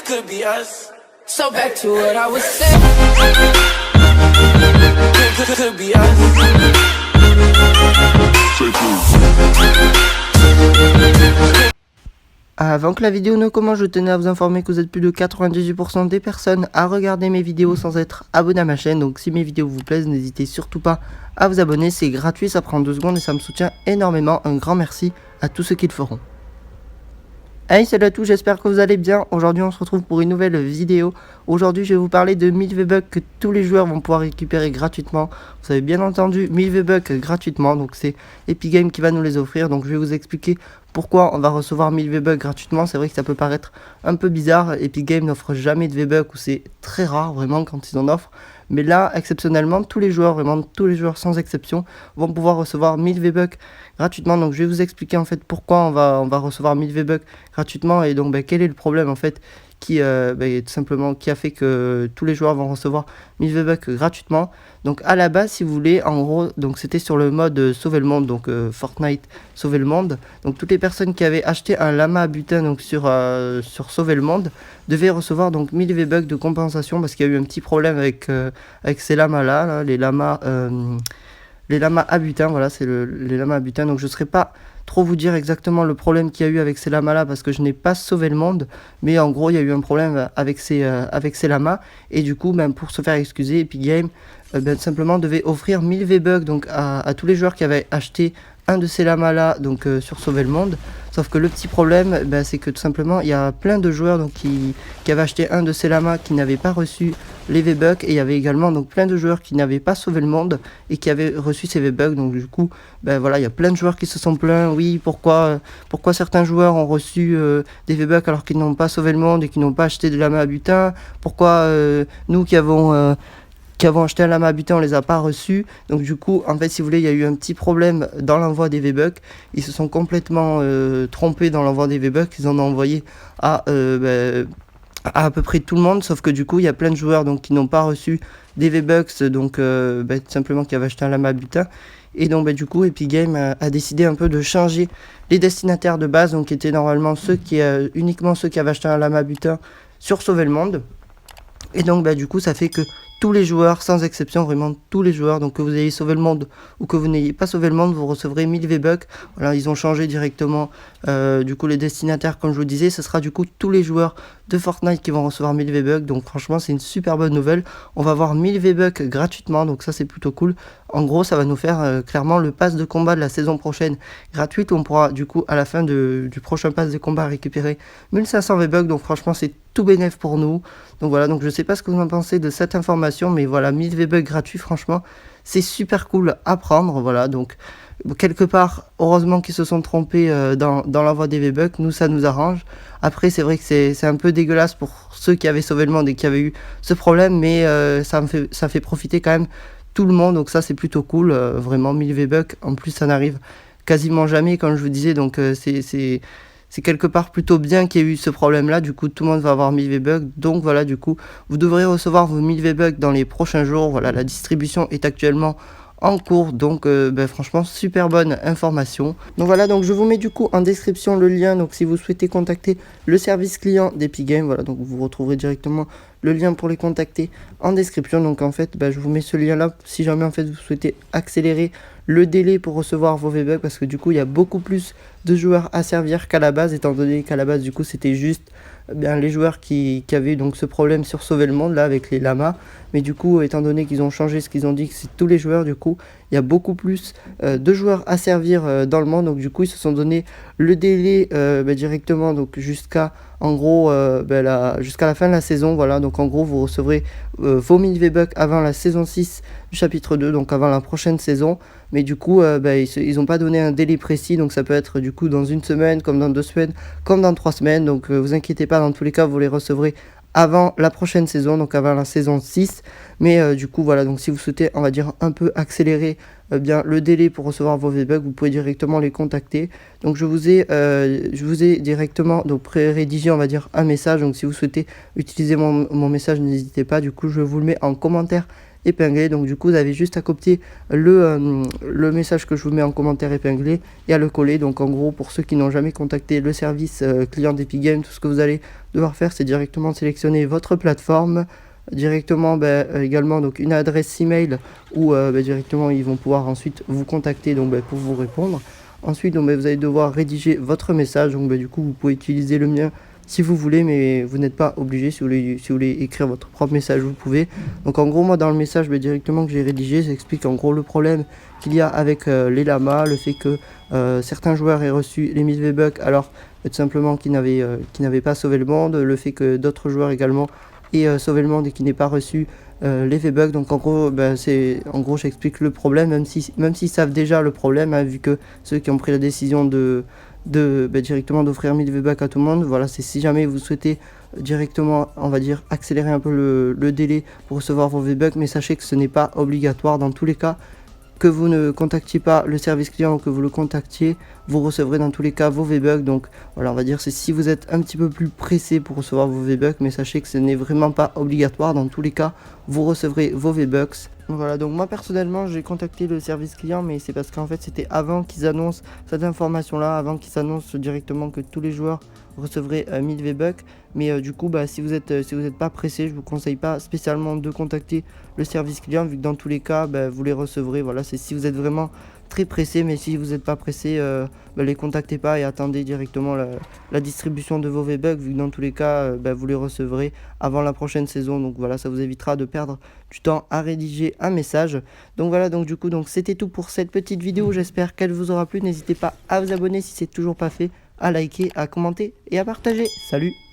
could be us. So back to what I was saying. Could be us. Avant que la vidéo ne commence, je tenais à vous informer que vous êtes plus de 98% des personnes à regarder mes vidéos sans être abonné à ma chaîne. Donc si mes vidéos vous plaisent, n'hésitez surtout pas à vous abonner, c'est gratuit, ça prend 2 secondes et ça me soutient énormément. Un grand merci à tous ceux qui le feront. Hey, salut à tous, j'espère que vous allez bien. Aujourd'hui on se retrouve pour une nouvelle vidéo. Aujourd'hui je vais vous parler de 1000 V-Bucks que tous les joueurs vont pouvoir récupérer gratuitement. Vous avez bien entendu, 1000 V-Bucks gratuitement, donc c'est Epic Games qui va nous les offrir. Donc je vais vous expliquer pourquoi on va recevoir 1000 V-Bucks gratuitement. C'est vrai que ça peut paraître un peu bizarre, Epic Games n'offre jamais de V-Bucks, ou c'est très rare vraiment quand ils en offrent. Mais là, exceptionnellement, tous les joueurs, vraiment tous les joueurs sans exception, vont pouvoir recevoir 1000 V-Bucks gratuitement. Donc je vais vous expliquer en fait pourquoi on va recevoir 1000 V-Bucks gratuitement et donc quel est le problème en fait qui tout simplement qui a fait que tous les joueurs vont recevoir 1000 V-Bucks gratuitement. Donc à la base, si vous voulez, en gros, donc c'était sur le mode sauver le monde, donc Fortnite sauver le monde. Donc toutes les personnes qui avaient acheté un lama à butin donc sur sauver le monde devaient recevoir donc 1000 V-Bucks de compensation parce qu'il y a eu un petit problème avec ces lamas là, les lamas à butin, voilà, c'est les lamas à butin. Donc je ne saurais pas trop vous dire exactement le problème qu'il y a eu avec ces lamas là parce que je n'ai pas sauvé le monde, mais en gros il y a eu un problème avec ces lamas et du coup pour se faire excuser, Epic Games simplement devait offrir 1000 V-Bucks donc à tous les joueurs qui avaient acheté un de ces lamas là donc sur sauver le monde. Sauf que le petit problème c'est que tout simplement il y a plein de joueurs donc qui avaient acheté un de ces lamas qui n'avaient pas reçu les V-Bucks, et il y avait également donc plein de joueurs qui n'avaient pas sauvé le monde et qui avaient reçu ces V-Bucks. Donc du coup voilà, il y a plein de joueurs qui se sont plaints, oui, pourquoi certains joueurs ont reçu des V-Bucks alors qu'ils n'ont pas sauvé le monde et qui n'ont pas acheté de lamas à butin, pourquoi nous qui avons acheté un lama à butin, on les a pas reçus. Donc du coup, en fait, si vous voulez, il y a eu un petit problème dans l'envoi des V-Bucks. Ils se sont complètement trompés dans l'envoi des V-Bucks. Ils en ont envoyé à peu près tout le monde, sauf que du coup, il y a plein de joueurs donc qui n'ont pas reçu des V-Bucks, donc tout simplement qui avaient acheté un lama à butin. Et donc du coup, Epic Games a décidé un peu de changer les destinataires de base, donc qui étaient normalement uniquement ceux qui avaient acheté un lama à butin sur Sauver le Monde. Et donc du coup ça fait que tous les joueurs, sans exception, vraiment tous les joueurs, donc que vous ayez sauvé le monde ou que vous n'ayez pas sauvé le monde, vous recevrez 1000 V-Bucks. Voilà, ils ont changé directement du coup les destinataires, comme je vous disais, ce sera du coup tous les joueurs de Fortnite qui vont recevoir 1000 V-Bucks. Donc franchement c'est une super bonne nouvelle, on va avoir 1000 V-Bucks gratuitement, donc ça c'est plutôt cool. En gros ça va nous faire clairement le pass de combat de la saison prochaine gratuite, on pourra du coup à la fin du prochain pass de combat récupérer 1500 V-Bucks, donc franchement c'est tout bénef pour nous. Donc voilà, donc je sais pas ce que vous en pensez de cette information, mais voilà, 1000 V-Bucks gratuits, franchement c'est super cool à prendre. Voilà, donc quelque part heureusement qu'ils se sont trompés dans l'envoi des V-Bucks, nous ça nous arrange. Après c'est vrai que c'est un peu dégueulasse pour ceux qui avaient sauvé le monde et qui avaient eu ce problème, mais ça fait profiter quand même tout le monde, donc ça c'est plutôt cool. Vraiment 1000 V-Bucks, en plus ça n'arrive quasiment jamais comme je vous disais, donc c'est quelque part plutôt bien qu'il y ait eu ce problème là. Du coup tout le monde va avoir 1000 V-Bucks, donc voilà, du coup vous devrez recevoir vos 1000 V-Bucks dans les prochains jours. Voilà, la distribution est actuellement en cours, donc franchement super bonne information. Donc voilà, donc je vous mets du coup en description le lien, donc si vous souhaitez contacter le service client d'Epic Games, voilà, donc vous retrouverez directement le lien pour les contacter en description. Donc en fait je vous mets ce lien là si jamais en fait vous souhaitez accélérer le délai pour recevoir vos V-Bucks, parce que du coup il y a beaucoup plus de joueurs à servir qu'à la base, étant donné qu'à la base du coup c'était juste les joueurs qui avaient donc ce problème sur Sauver le Monde là avec les lamas. Mais du coup étant donné qu'ils ont changé ce qu'ils ont dit, que c'est tous les joueurs, du coup il y a beaucoup plus de joueurs à servir dans le monde. Donc du coup ils se sont donné le délai directement donc jusqu'à en gros jusqu'à la fin de la saison. Voilà, donc en gros vous recevrez vos 1000 V-Bucks avant la saison 6 du chapitre 2, donc avant la prochaine saison. Mais du coup ils n'ont pas donné un délai précis, donc ça peut être du coup dans une semaine, comme dans 2 semaines, comme dans 3 semaines. Donc vous inquiétez pas, dans tous les cas vous les recevrez avant la prochaine saison, donc avant la saison 6. Mais du coup voilà, donc si vous souhaitez on va dire un peu accélérer le délai pour recevoir vos V-Bucks, vous pouvez directement les contacter. Donc je vous ai directement donc pré-rédigé on va dire un message, donc si vous souhaitez utiliser mon message, n'hésitez pas, du coup je vous le mets en commentaire épinglé. Donc du coup vous avez juste à copier le message que je vous mets en commentaire épinglé et à le coller. Donc en gros, pour ceux qui n'ont jamais contacté le service client d'Epic Games, tout ce que vous allez devoir faire, c'est directement sélectionner votre plateforme, directement également donc une adresse email où directement ils vont pouvoir ensuite vous contacter donc pour vous répondre. Ensuite donc, vous allez devoir rédiger votre message. Donc du coup vous pouvez utiliser le mien si vous voulez, mais vous n'êtes pas obligé. Si vous voulez écrire votre propre message, vous pouvez. Donc en gros, moi dans le message directement que j'ai rédigé, j'explique en gros le problème qu'il y a avec les lamas, le fait que certains joueurs aient reçu les 1000 V-Bucks alors tout simplement qu'ils n'avaient pas sauvé le monde, le fait que d'autres joueurs également aient sauvé le monde et qui n'aient pas reçu les V-Bucks. Donc en gros, j'explique le problème, même s'ils savent déjà le problème, hein, vu que ceux qui ont pris la décision directement d'offrir 1000 V-Bucks à tout le monde. Voilà, c'est si jamais vous souhaitez directement, on va dire, accélérer un peu le délai pour recevoir vos V-Bucks, mais sachez que ce n'est pas obligatoire dans tous les cas. Que vous ne contactiez pas le service client ou que vous le contactiez, vous recevrez dans tous les cas vos V-Bucks. Donc voilà, on va dire c'est si vous êtes un petit peu plus pressé pour recevoir vos V-Bucks, mais sachez que ce n'est vraiment pas obligatoire. Dans tous les cas, vous recevrez vos V-Bucks. Voilà, donc moi personnellement j'ai contacté le service client, mais c'est parce qu'en fait c'était avant qu'ils annoncent cette information là, avant qu'ils annoncent directement que tous les joueurs recevraient 1000 V-Bucks. Mais du coup si vous êtes pas pressé, je vous conseille pas spécialement de contacter le service client, vu que dans tous les cas vous les recevrez. Voilà, c'est si vous êtes vraiment très pressé, mais si vous n'êtes pas pressé, les contactez pas et attendez directement la distribution de vos V-Bucks, vu que dans tous les cas vous les recevrez avant la prochaine saison. Donc voilà, ça vous évitera de perdre du temps à rédiger un message. Donc voilà, donc du coup c'était tout pour cette petite vidéo, j'espère qu'elle vous aura plu. N'hésitez pas à vous abonner si c'est toujours pas fait, à liker, à commenter et à partager. Salut!